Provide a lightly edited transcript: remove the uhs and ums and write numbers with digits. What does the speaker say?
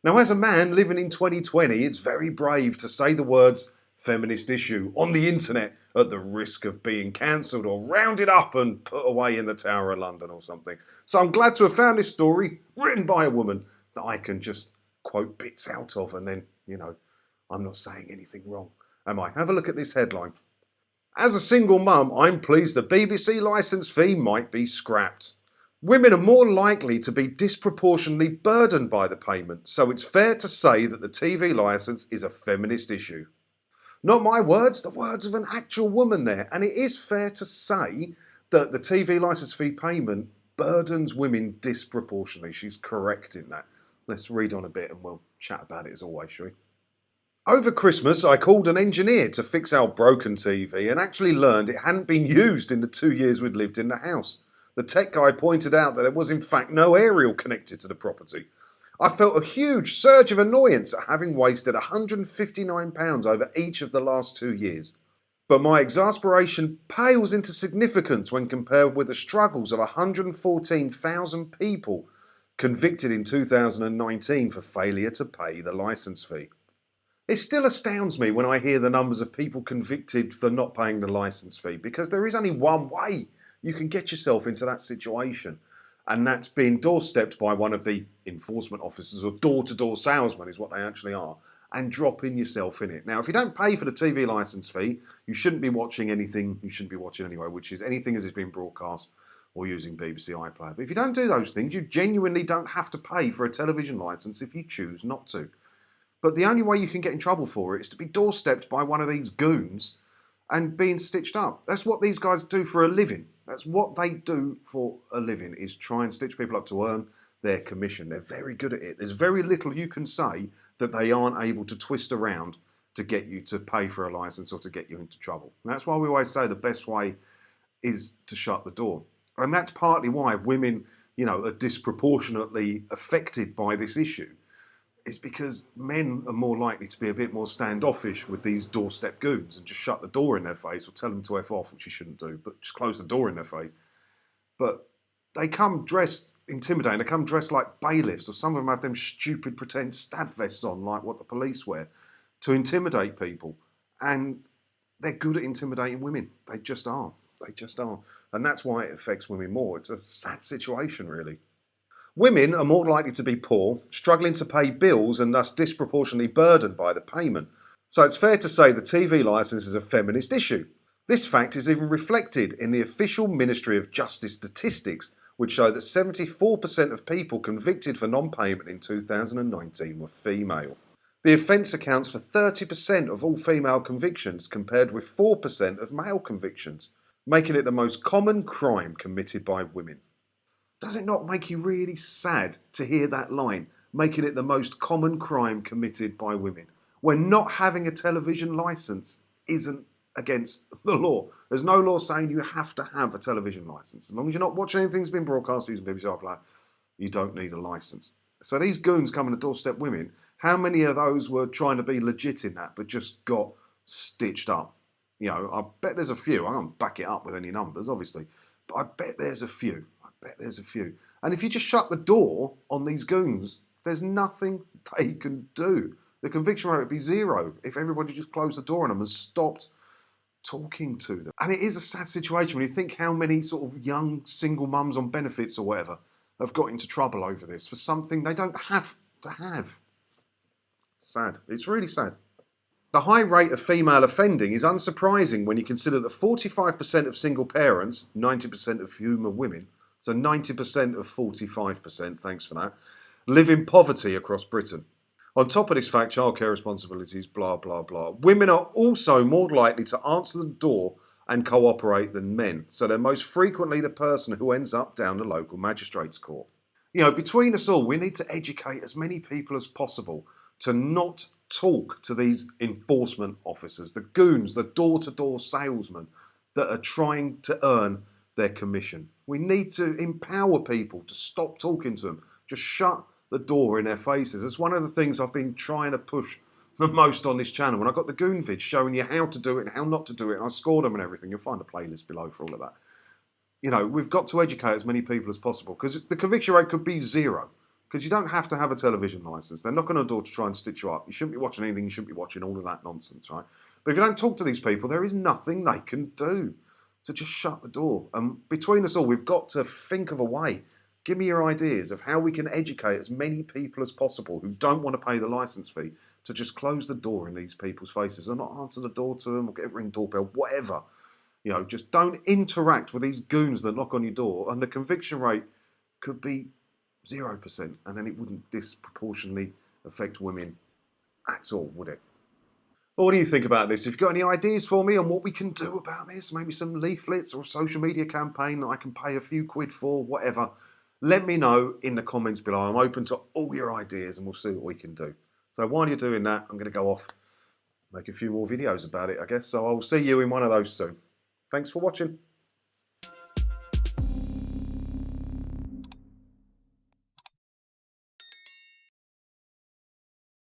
Now, as a man living in 2020, it's very brave to say the words feminist issue on the internet at the risk of being cancelled or rounded up and put away in the Tower of London or something. So I'm glad to have found this story written by a woman that I can just quote bits out of, and then, I'm not saying anything wrong, am I? Have a look at this headline. As a single mum, I'm pleased the BBC licence fee might be scrapped. Women are more likely to be disproportionately burdened by the payment, so it's fair to say that the TV licence is a feminist issue. Not my words, the words of an actual woman there. And it is fair to say that the TV licence fee payment burdens women disproportionately. She's correct in that. Let's read on a bit and we'll chat about it as always, shall we? Over Christmas, I called an engineer to fix our broken TV and actually learned it hadn't been used in the 2 years we'd lived in the house. The tech guy pointed out that there was in fact no aerial connected to the property. I felt a huge surge of annoyance at having wasted £159 over each of the last 2 years. But my exasperation pales into significance when compared with the struggles of 114,000 people convicted in 2019 for failure to pay the licence fee. It still astounds me when I hear the numbers of people convicted for not paying the licence fee, because there is only one way you can get yourself into that situation, and that's being doorstepped by one of the enforcement officers, or door-to-door salesmen is what they actually are, and dropping yourself in it. Now, if you don't pay for the TV licence fee, you shouldn't be watching anything you shouldn't be watching anyway, which is anything as it's been broadcast or using BBC iPlayer. But if you don't do those things, you genuinely don't have to pay for a television licence if you choose not to. But the only way you can get in trouble for it is to be doorstepped by one of these goons and being stitched up. That's what these guys do for a living. That's what they do for a living, is try and stitch people up to earn their commission. They're very good at it. There's very little you can say that they aren't able to twist around to get you to pay for a licence or to get you into trouble. And that's why we always say the best way is to shut the door. And that's partly why women, are disproportionately affected by this issue. It's because men are more likely to be a bit more standoffish with these doorstep goons and just shut the door in their face or tell them to F off, which you shouldn't do, but just close the door in their face. But they come dressed intimidating. They come dressed like bailiffs, or some of them have them stupid pretend stab vests on like what the police wear to intimidate people. And they're good at intimidating women. They just are. They just are. And that's why it affects women more. It's a sad situation, really. Women are more likely to be poor, struggling to pay bills and thus disproportionately burdened by the payment. So it's fair to say the TV licence is a feminist issue. This fact is even reflected in the official Ministry of Justice statistics, which show that 74% of people convicted for non-payment in 2019 were female. The offence accounts for 30% of all female convictions, compared with 4% of male convictions, making it the most common crime committed by women. Does it not make you really sad to hear that line, making it the most common crime committed by women, when not having a television licence isn't against the law? There's no law saying you have to have a television licence. As long as you're not watching anything that's been broadcast using BBC iPlayer, you don't need a licence. So these goons coming to doorstep women, how many of those were trying to be legit in that but just got stitched up? I bet there's a few. I can't back it up with any numbers, obviously, but I bet there's a few. And if you just shut the door on these goons, there's nothing they can do. The conviction rate would be zero if everybody just closed the door on them and stopped talking to them. And it is a sad situation when you think how many sort of young single mums on benefits or whatever have got into trouble over this for something they don't have to have. Sad. It's really sad. The high rate of female offending is unsurprising when you consider that 45% of single parents, 90% of whom are women, so 90% of 45%, thanks for that, live in poverty across Britain. On top of this fact, childcare responsibilities, blah, blah, blah. Women are also more likely to answer the door and cooperate than men, so they're most frequently the person who ends up down the local magistrates' court. Between us all, we need to educate as many people as possible to not talk to these enforcement officers, the goons, the door-to-door salesmen that are trying to earn their commission. We need to empower people to stop talking to them. Just shut the door in their faces. It's one of the things I've been trying to push the most on this channel. When I got the goon vid showing you how to do it and how not to do it, and I scored them and everything, you'll find a playlist below for all of that. We've got to educate as many people as possible, because the conviction rate could be zero. Because you don't have to have a television license. They're knocking on the door to try and stitch you up. You shouldn't be watching anything. You shouldn't be watching all of that nonsense, right? But if you don't talk to these people, there is nothing they can do. So just shut the door. And between us all, we've got to think of a way. Give me your ideas of how we can educate as many people as possible who don't want to pay the license fee to just close the door in these people's faces and not answer the door to them or get a ring doorbell, whatever. Just don't interact with these goons that knock on your door, and the conviction rate could be 0%, and then it wouldn't disproportionately affect women at all, would it? Well, what do you think about this? If you've got any ideas for me on what we can do about this, maybe some leaflets or a social media campaign that I can pay a few quid for, whatever, let me know in the comments below. I'm open to all your ideas and we'll see what we can do. So while you're doing that, I'm going to go off, make a few more videos about it, I guess. So I'll see you in one of those soon. Thanks for watching.